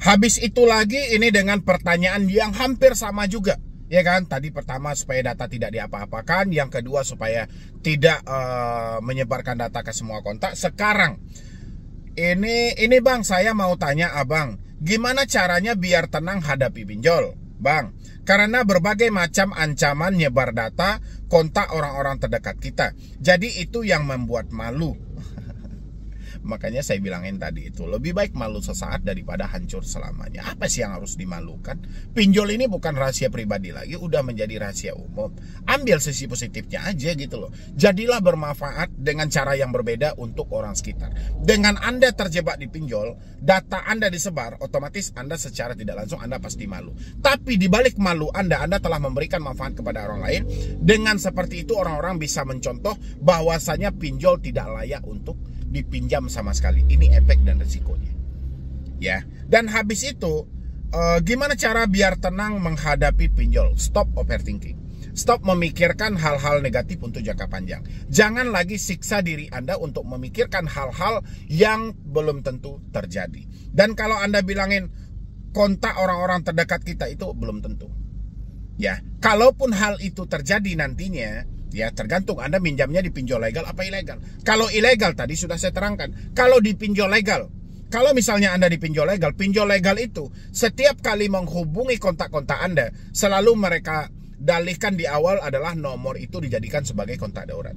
Habis itu lagi ini dengan pertanyaan yang hampir sama juga. Ya kan, tadi pertama supaya data tidak diapa-apakan, yang kedua supaya tidak menyebarkan data ke semua kontak. Sekarang ini Bang, saya mau tanya Abang, gimana caranya biar tenang hadapi pinjol, Bang? Karena berbagai macam ancaman nyebar data kontak orang-orang terdekat kita. Jadi itu yang membuat malu. Makanya saya bilangin tadi itu, lebih baik malu sesaat daripada hancur selamanya. Apa sih yang harus dimalukan? Pinjol ini bukan rahasia pribadi lagi, udah menjadi rahasia umum. Ambil sisi positifnya aja gitu loh. Jadilah bermanfaat dengan cara yang berbeda untuk orang sekitar. Dengan Anda terjebak di pinjol, data Anda disebar, otomatis Anda secara tidak langsung Anda pasti malu. Tapi di balik malu Anda telah memberikan manfaat kepada orang lain. Dengan seperti itu orang-orang bisa mencontoh bahwasanya pinjol tidak layak untuk dipinjam sama sekali. Ini efek dan resikonya. Ya. Dan habis itu gimana cara biar tenang menghadapi pinjol? Stop overthinking. Stop memikirkan hal-hal negatif untuk jangka panjang. Jangan lagi siksa diri Anda untuk memikirkan hal-hal yang belum tentu terjadi. Dan kalau Anda bilangin kontak orang-orang terdekat kita, itu belum tentu. Ya, kalaupun hal itu terjadi nantinya, ya tergantung Anda minjamnya di pinjol legal apa ilegal. Kalau ilegal tadi sudah saya terangkan. Kalau di pinjol legal, kalau misalnya Anda di pinjol legal itu setiap kali menghubungi kontak-kontak Anda, selalu mereka dalihkan di awal adalah nomor itu dijadikan sebagai kontak darurat.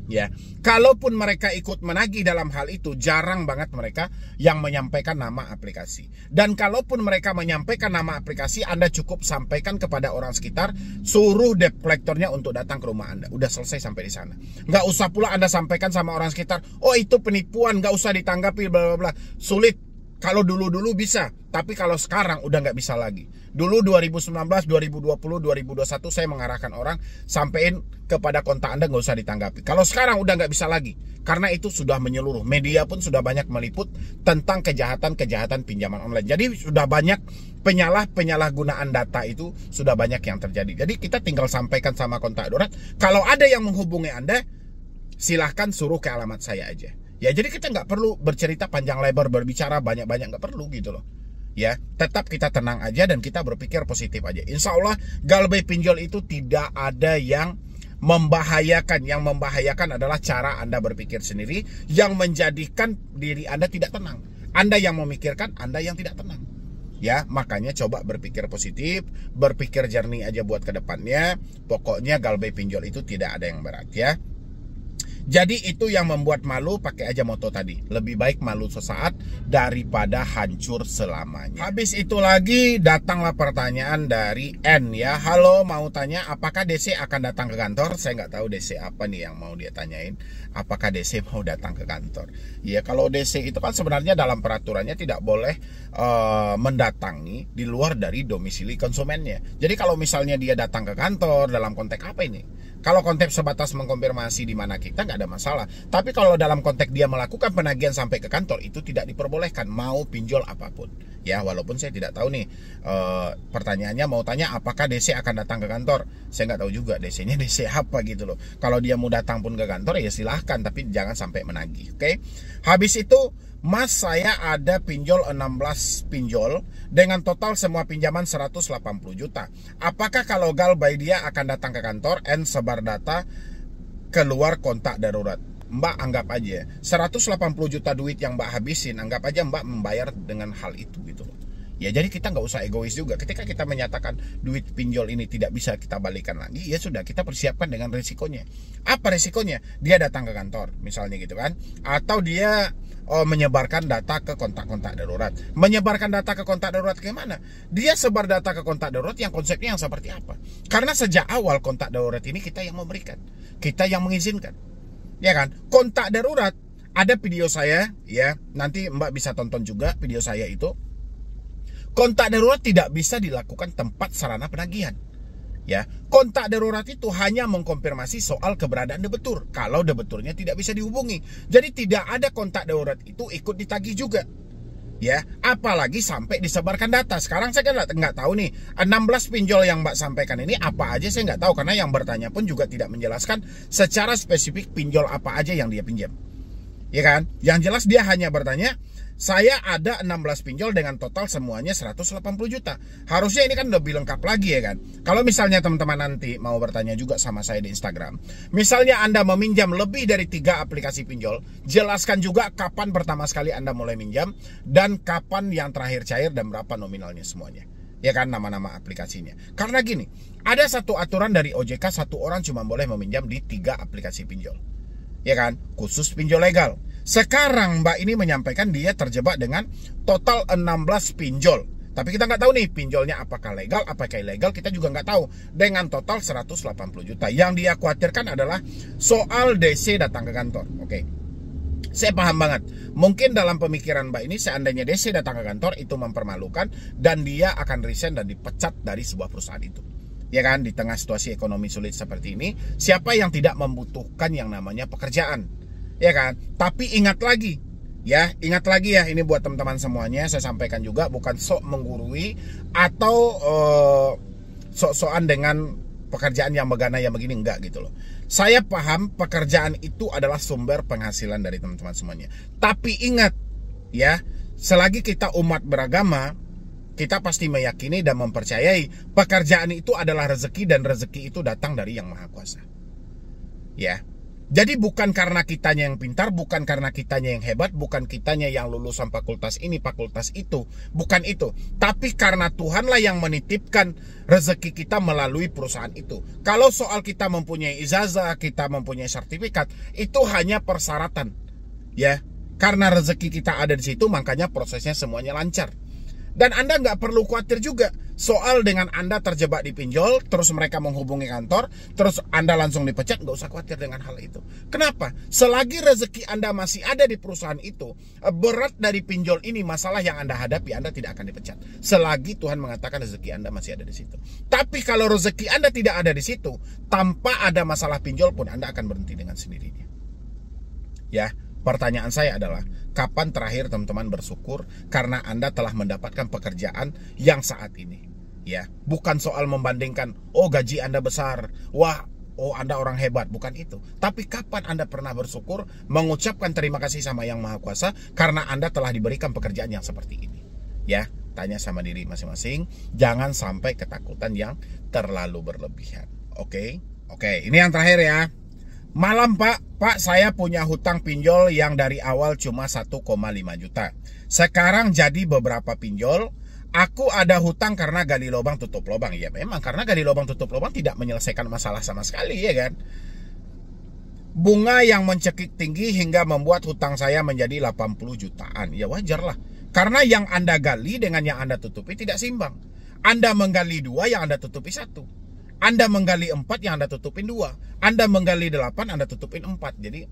Ya, kalaupun mereka ikut menagih dalam hal itu, jarang banget mereka yang menyampaikan nama aplikasi. Dan kalaupun mereka menyampaikan nama aplikasi, Anda cukup sampaikan kepada orang sekitar, suruh debt collectornya untuk datang ke rumah Anda. Udah selesai sampai di sana. Nggak usah pula Anda sampaikan sama orang sekitar, oh itu penipuan, nggak usah ditanggapi, bla bla bla. Sulit. Kalau dulu-dulu bisa, tapi kalau sekarang udah nggak bisa lagi. Dulu 2019, 2020, 2021 saya mengarahkan orang, sampein kepada kontak Anda nggak usah ditanggapi. Kalau sekarang udah nggak bisa lagi, karena itu sudah menyeluruh. Media pun sudah banyak meliput tentang kejahatan-kejahatan pinjaman online. Jadi sudah banyak penyalahgunaan data itu sudah banyak yang terjadi. Jadi kita tinggal sampaikan sama kontak darurat, kalau ada yang menghubungi Anda, silahkan suruh ke alamat saya aja. Ya, jadi kita nggak perlu bercerita panjang lebar, berbicara banyak-banyak, nggak perlu gitu loh. Ya, tetap kita tenang aja dan kita berpikir positif aja. Insya Allah galbay pinjol itu tidak ada yang membahayakan. Yang membahayakan adalah cara Anda berpikir sendiri yang menjadikan diri Anda tidak tenang. Anda yang memikirkan, Anda yang tidak tenang. Ya, makanya coba berpikir positif, berpikir jernih aja buat kedepannya. Pokoknya galbay pinjol itu tidak ada yang berat ya. Jadi itu yang membuat malu, pakai aja moto tadi. Lebih baik malu sesaat daripada hancur selamanya. Habis itu lagi datanglah pertanyaan dari N ya. Halo, mau tanya apakah DC akan datang ke kantor? Saya nggak tahu DC apa nih yang mau dia tanyain. Apakah DC mau datang ke kantor? Ya, kalau DC itu kan sebenarnya dalam peraturannya tidak boleh mendatangi di luar dari domisili konsumennya. Jadi kalau misalnya dia datang ke kantor dalam konteks apa ini? Kalau konteks sebatas mengkonfirmasi di mana kita, nggak ada masalah. Tapi kalau dalam konteks dia melakukan penagihan sampai ke kantor, itu tidak diperbolehkan, mau pinjol apapun. Ya, walaupun saya tidak tahu nih, pertanyaannya mau tanya apakah DC akan datang ke kantor. Saya nggak tahu juga DC-nya DC apa gitu loh. Kalau dia mau datang pun ke kantor ya silahkan, tapi jangan sampai menagih. Oke? Habis itu, Mas, saya ada pinjol 16 pinjol dengan total semua pinjaman 180 juta. Apakah kalau galbay dia akan datang ke kantor and sebar data keluar kontak darurat? Mbak anggap aja 180 juta duit yang Mbak habisin, anggap aja Mbak membayar dengan hal itu gitu loh. Ya, jadi kita nggak usah egois juga. Ketika kita menyatakan duit pinjol ini tidak bisa kita balikan lagi, ya sudah, kita persiapkan dengan risikonya. Apa risikonya? Dia datang ke kantor misalnya gitu kan, atau dia menyebarkan data ke kontak-kontak darurat. Menyebarkan data ke kontak darurat gimana? Dia sebar data ke kontak darurat yang konsepnya yang seperti apa? Karena sejak awal kontak darurat ini kita yang memberikan, kita yang mengizinkan. Ya kan? Kontak darurat, ada video saya ya, nanti Mbak bisa tonton juga video saya itu. Kontak darurat tidak bisa dilakukan tempat sarana penagihan. Ya, kontak darurat itu hanya mengkonfirmasi soal keberadaan debetur. Kalau debeturnya tidak bisa dihubungi, jadi tidak ada kontak darurat itu ikut ditagih juga. Ya, apalagi sampai disebarkan data. Sekarang saya kan nggak tahu nih 16 pinjol yang Mbak sampaikan ini apa aja, saya nggak tahu karena yang bertanya pun juga tidak menjelaskan secara spesifik pinjol apa aja yang dia pinjam. Ya kan? Yang jelas dia hanya bertanya Saya ada 16 pinjol dengan total semuanya 180 juta. Harusnya ini kan lebih lengkap lagi ya kan. Kalau misalnya teman-teman nanti mau bertanya juga sama saya di Instagram, misalnya Anda meminjam lebih dari 3 aplikasi pinjol, jelaskan juga kapan pertama sekali Anda mulai minjam dan kapan yang terakhir cair dan berapa nominalnya semuanya. Ya kan, nama-nama aplikasinya. Karena gini, ada satu aturan dari OJK, satu orang cuma boleh meminjam di 3 aplikasi pinjol. Ya kan, khusus pinjol legal. Sekarang Mbak ini menyampaikan dia terjebak dengan total 16 pinjol. Tapi kita nggak tahu nih pinjolnya apakah legal, apakah ilegal, kita juga nggak tahu. Dengan total 180 juta. Yang dia khawatirkan adalah soal DC datang ke kantor. Oke. Saya paham banget. Mungkin dalam pemikiran Mbak ini seandainya DC datang ke kantor itu mempermalukan dan dia akan resign dan dipecat dari sebuah perusahaan itu. Ya kan, di tengah situasi ekonomi sulit seperti ini, siapa yang tidak membutuhkan yang namanya pekerjaan? Ya kan? Tapi ingat lagi ya, ini buat teman-teman semuanya, saya sampaikan juga, bukan sok menggurui atau sok-sokan dengan pekerjaan yang begana yang begini, enggak gitu loh. Saya paham pekerjaan itu adalah sumber penghasilan dari teman-teman semuanya. Tapi ingat ya, selagi kita umat beragama, kita pasti meyakini dan mempercayai pekerjaan itu adalah rezeki dan rezeki itu datang dari Yang Maha Kuasa. Ya. Jadi bukan karena kitanya yang pintar, bukan karena kitanya yang hebat, bukan kitanya yang lulusan fakultas ini, fakultas itu, bukan itu. Tapi karena Tuhanlah yang menitipkan rezeki kita melalui perusahaan itu. Kalau soal kita mempunyai ijazah, kita mempunyai sertifikat, itu hanya persyaratan. Ya, karena rezeki kita ada di situ, makanya prosesnya semuanya lancar. Dan Anda nggak perlu khawatir juga soal dengan Anda terjebak di pinjol, terus mereka menghubungi kantor, terus Anda langsung dipecat, nggak usah khawatir dengan hal itu. Kenapa? Selagi rezeki Anda masih ada di perusahaan itu, berat dari pinjol ini, masalah yang Anda hadapi, Anda tidak akan dipecat. Selagi Tuhan mengatakan rezeki Anda masih ada di situ. Tapi kalau rezeki Anda tidak ada di situ, tanpa ada masalah pinjol pun Anda akan berhenti dengan sendirinya. Ya. Pertanyaan saya adalah, kapan terakhir teman-teman bersyukur karena Anda telah mendapatkan pekerjaan yang saat ini? Ya, bukan soal membandingkan, oh gaji Anda besar, wah, oh Anda orang hebat, bukan itu. Tapi kapan Anda pernah bersyukur, mengucapkan terima kasih sama Yang Maha Kuasa karena Anda telah diberikan pekerjaan yang seperti ini? Ya, tanya sama diri masing-masing, jangan sampai ketakutan yang terlalu berlebihan. Oke, ini yang terakhir ya. Malam Pak, saya punya hutang pinjol yang dari awal cuma 1,5 juta. Sekarang jadi beberapa pinjol. Aku ada hutang karena gali lubang tutup lubang. Ya memang karena gali lubang tutup lubang tidak menyelesaikan masalah sama sekali ya kan. Bunga yang mencekik tinggi hingga membuat hutang saya menjadi 80 jutaan. Ya wajar lah. Karena yang Anda gali dengan yang Anda tutupi tidak seimbang. Anda menggali 2, yang Anda tutupi 1. Anda menggali 4, yang Anda tutupin 2. Anda menggali 8, Anda tutupin 4. Jadi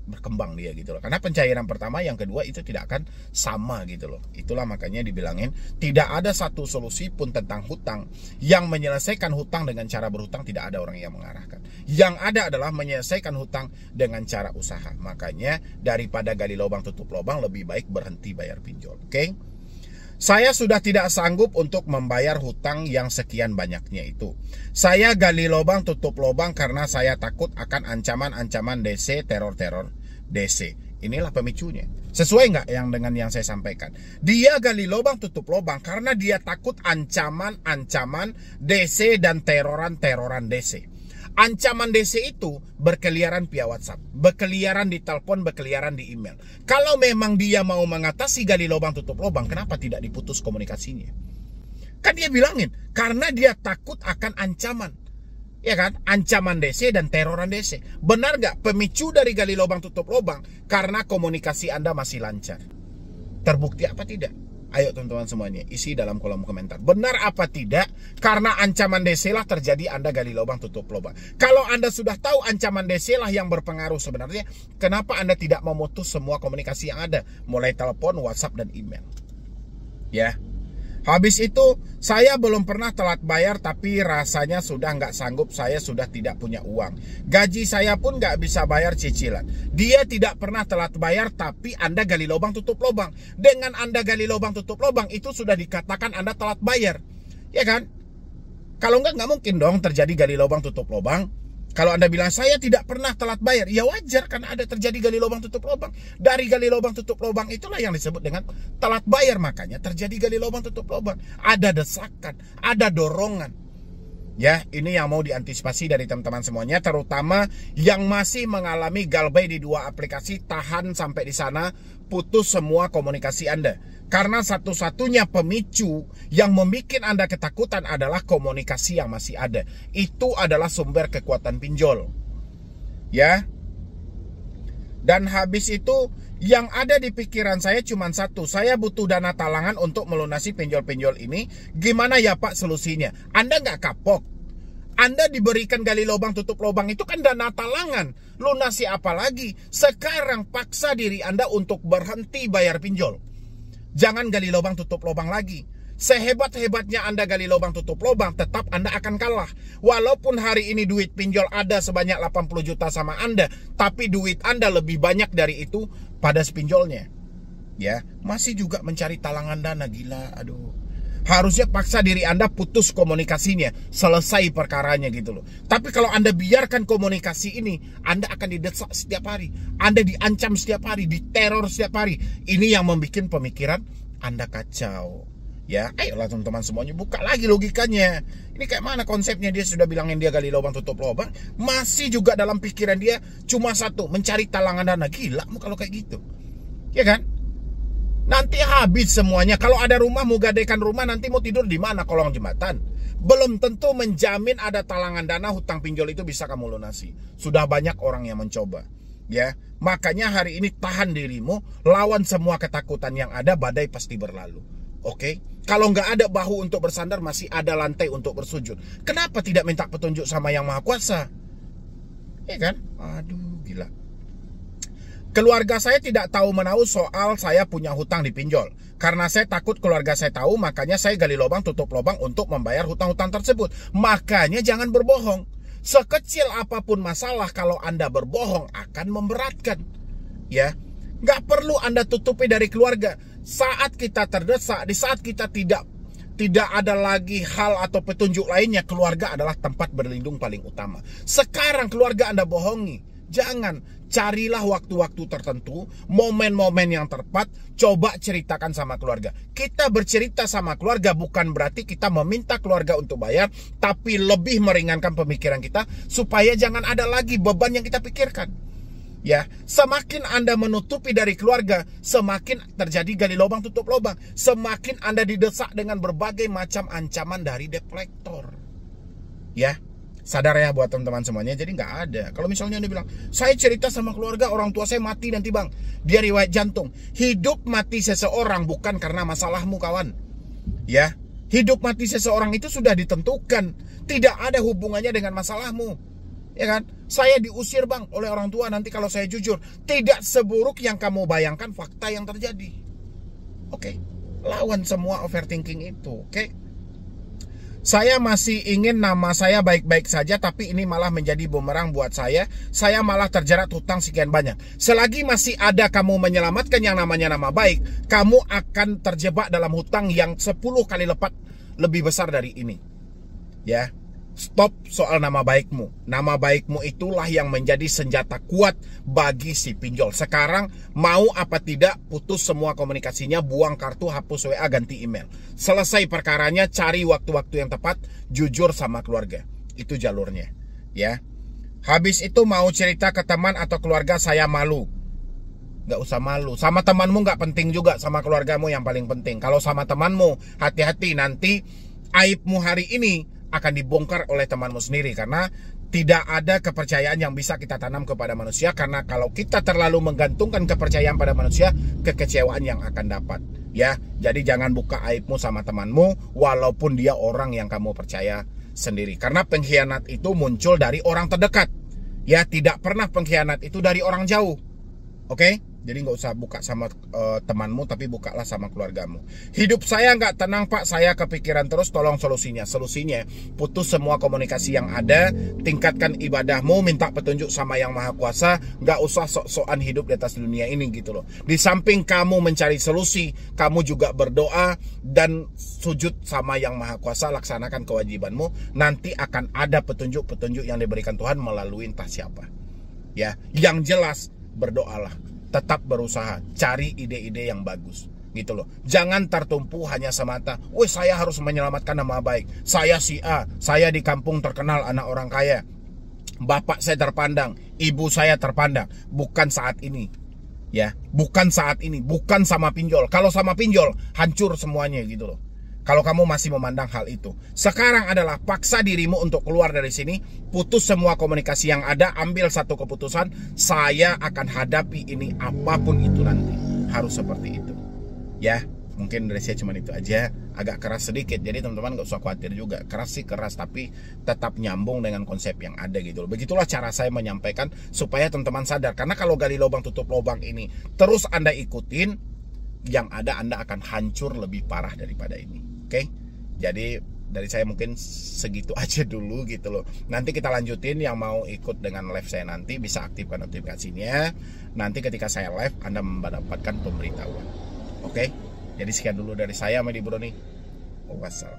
berkembang dia gitu loh. Karena pencairan pertama, yang kedua itu tidak akan sama gitu loh. Itulah makanya dibilangin tidak ada satu solusi pun tentang hutang yang menyelesaikan hutang dengan cara berhutang, tidak ada orang yang mengarahkan. Yang ada adalah menyelesaikan hutang dengan cara usaha. Makanya daripada gali lubang tutup lubang, lebih baik berhenti bayar pinjol. Oke? Saya sudah tidak sanggup untuk membayar hutang yang sekian banyaknya itu. Saya gali lubang tutup lubang karena saya takut akan ancaman-ancaman DC, teror-teror DC. Inilah pemicunya. Sesuai nggak yang dengan yang saya sampaikan? Dia gali lubang tutup lubang karena dia takut ancaman-ancaman DC dan teroran-teroran DC. Ancaman DC itu berkeliaran via WhatsApp, berkeliaran di telepon, berkeliaran di email. Kalau memang dia mau mengatasi gali lubang tutup lubang, kenapa tidak diputus komunikasinya? Kan dia bilangin, karena dia takut akan ancaman. Ya kan? Ancaman DC dan teroran DC. Benar nggak pemicu dari gali lubang tutup lubang? Karena komunikasi Anda masih lancar. Terbukti apa tidak? Ayo teman-teman semuanya, isi dalam kolom komentar. Benar apa tidak? Karena ancaman DC lah terjadi Anda gali lubang tutup lubang. Kalau Anda sudah tahu ancaman DC lah yang berpengaruh sebenarnya, kenapa Anda tidak memutus semua komunikasi yang ada? Mulai telepon, WhatsApp, dan email. Ya. Habis itu, saya belum pernah telat bayar, tapi rasanya sudah nggak sanggup, saya sudah tidak punya uang. Gaji saya pun nggak bisa bayar cicilan. Dia tidak pernah telat bayar, tapi Anda gali lubang tutup lubang. Dengan Anda gali lubang tutup lubang, itu sudah dikatakan Anda telat bayar. Ya kan? Kalau nggak mungkin dong terjadi gali lubang tutup lubang. Kalau Anda bilang saya tidak pernah telat bayar, ya wajar karena ada terjadi gali lubang tutup lubang. Dari gali lubang tutup lubang itulah yang disebut dengan telat bayar. Makanya terjadi gali lubang tutup lubang. Ada desakan, ada dorongan. Ya, ini yang mau diantisipasi dari teman-teman semuanya, terutama yang masih mengalami galbay di 2 aplikasi. Tahan sampai di sana, putus semua komunikasi Anda. Karena satu-satunya pemicu yang membuat Anda ketakutan adalah komunikasi yang masih ada. Itu adalah sumber kekuatan pinjol. Ya. Dan habis itu yang ada di pikiran saya cuma satu. Saya butuh dana talangan untuk melunasi pinjol-pinjol ini. Gimana ya Pak solusinya? Anda nggak kapok. Anda diberikan gali lubang tutup lubang itu kan dana talangan. Lunasi apa lagi? Sekarang paksa diri Anda untuk berhenti bayar pinjol. Jangan gali lubang tutup lubang lagi. Sehebat-hebatnya Anda gali lubang tutup lubang, tetap Anda akan kalah. Walaupun hari ini duit pinjol ada sebanyak 80 juta sama Anda, tapi duit Anda lebih banyak dari itu pada pinjolnya. Ya, masih juga mencari talangan dana, gila, aduh. Harusnya paksa diri Anda putus komunikasinya, selesai perkaranya gitu loh. Tapi kalau Anda biarkan komunikasi ini, Anda akan didesak setiap hari. Anda diancam setiap hari, diteror setiap hari. Ini yang membuat pemikiran Anda kacau. Ya, ayolah teman-teman semuanya, buka lagi logikanya. Ini kayak mana konsepnya? Dia sudah bilangin dia gali lubang tutup lubang, masih juga dalam pikiran dia cuma satu, mencari talangan dana. Gila mu kalau kayak gitu. Ya kan? Nanti habis semuanya. Kalau ada rumah, mau gadaikan rumah, nanti mau tidur di mana? Kolong jembatan. Belum tentu menjamin ada talangan dana hutang pinjol itu bisa kamu lunasi. Sudah banyak orang yang mencoba. Ya, makanya hari ini tahan dirimu, lawan semua ketakutan yang ada, badai pasti berlalu. Oke? Kalau nggak ada bahu untuk bersandar, masih ada lantai untuk bersujud. Kenapa tidak minta petunjuk sama Yang Maha Kuasa? Ya kan? Aduh, gila. Keluarga saya tidak tahu menahu soal saya punya hutang di pinjol. Karena saya takut keluarga saya tahu, makanya saya gali lubang tutup lubang untuk membayar hutang-hutang tersebut. Makanya jangan berbohong. Sekecil apapun masalah, kalau Anda berbohong akan memberatkan. Ya, nggak perlu Anda tutupi dari keluarga. Saat kita terdesak, di saat kita tidak ada lagi hal atau petunjuk lainnya, keluarga adalah tempat berlindung paling utama. Sekarang keluarga Anda bohongi. Jangan. Carilah waktu-waktu tertentu, momen-momen yang tepat, coba ceritakan sama keluarga. Kita bercerita sama keluarga bukan berarti kita meminta keluarga untuk bayar, tapi lebih meringankan pemikiran kita supaya jangan ada lagi beban yang kita pikirkan. Ya, semakin Anda menutupi dari keluarga, semakin terjadi gali lubang tutup lubang, semakin Anda didesak dengan berbagai macam ancaman dari debt collector. Ya. Sadar ya buat teman-teman semuanya. Jadi nggak ada. Kalau misalnya Anda bilang, saya cerita sama keluarga, orang tua saya mati nanti bang, dia riwayat jantung. Hidup mati seseorang bukan karena masalahmu kawan. Ya, hidup mati seseorang itu sudah ditentukan. Tidak ada hubungannya dengan masalahmu. Ya kan? Saya diusir bang oleh orang tua nanti kalau saya jujur. Tidak seburuk yang kamu bayangkan fakta yang terjadi. Oke. Lawan semua overthinking itu. Oke. Saya masih ingin nama saya baik-baik saja, tapi ini malah menjadi bumerang buat saya. Saya malah terjerat hutang sekian banyak. Selagi masih ada kamu menyelamatkan yang namanya nama baik, kamu akan terjebak dalam hutang yang 10 kali lipat lebih besar dari ini. Ya, stop soal nama baikmu. Nama baikmu itulah yang menjadi senjata kuat bagi si pinjol. Sekarang mau apa tidak, putus semua komunikasinya, buang kartu, hapus WA, ganti email. Selesai perkaranya, cari waktu-waktu yang tepat, jujur sama keluarga. Itu jalurnya. Ya. Habis itu mau cerita ke teman atau keluarga, saya malu. Gak usah malu. Sama temanmu gak penting juga, sama keluargamu yang paling penting. Kalau sama temanmu, hati-hati, nanti aibmu hari ini akan dibongkar oleh temanmu sendiri. Karena tidak ada kepercayaan yang bisa kita tanam kepada manusia. Karena kalau kita terlalu menggantungkan kepercayaan pada manusia, kekecewaan yang akan dapat. Ya, jadi jangan buka aibmu sama temanmu, walaupun dia orang yang kamu percaya sendiri. Karena pengkhianat itu muncul dari orang terdekat. Ya, tidak pernah pengkhianat itu dari orang jauh. Oke? Jadi nggak usah buka sama temanmu, tapi bukalah sama keluargamu. Hidup saya nggak tenang Pak, saya kepikiran terus, tolong solusinya. Solusinya, putus semua komunikasi yang ada, tingkatkan ibadahmu, minta petunjuk sama Yang Maha Kuasa, nggak usah sok-sokan hidup di atas dunia ini gitu loh. Di samping kamu mencari solusi, kamu juga berdoa dan sujud sama Yang Maha Kuasa, laksanakan kewajibanmu. Nanti akan ada petunjuk-petunjuk yang diberikan Tuhan melalui entah siapa. Ya, yang jelas berdoalah. Tetap berusaha, cari ide-ide yang bagus gitu loh. Jangan tertumpu hanya semata, weh saya harus menyelamatkan nama baik. Saya si A, saya di kampung terkenal anak orang kaya. Bapak saya terpandang, ibu saya terpandang. Bukan saat ini. Ya, bukan saat ini, bukan sama pinjol. Kalau sama pinjol, hancur semuanya gitu loh. Kalau kamu masih memandang hal itu, sekarang adalah paksa dirimu untuk keluar dari sini, putus semua komunikasi yang ada, ambil satu keputusan, saya akan hadapi ini apapun itu nanti. Harus seperti itu. Ya, mungkin dari saya cuma itu aja, agak keras sedikit, jadi teman-teman gak usah khawatir juga. Keras sih keras, tapi tetap nyambung dengan konsep yang ada gitu loh. Begitulah cara saya menyampaikan supaya teman-teman sadar, karena kalau gali lubang tutup lubang ini terus Anda ikutin, yang ada Anda akan hancur lebih parah daripada ini. Oke, jadi dari saya mungkin segitu aja dulu gitu loh. Nanti kita lanjutin, yang mau ikut dengan live saya nanti bisa aktifkan notifikasinya. Nanti ketika saya live Anda mendapatkan pemberitahuan. Oke, jadi sekian dulu dari saya, Medi Broni. Wassalam.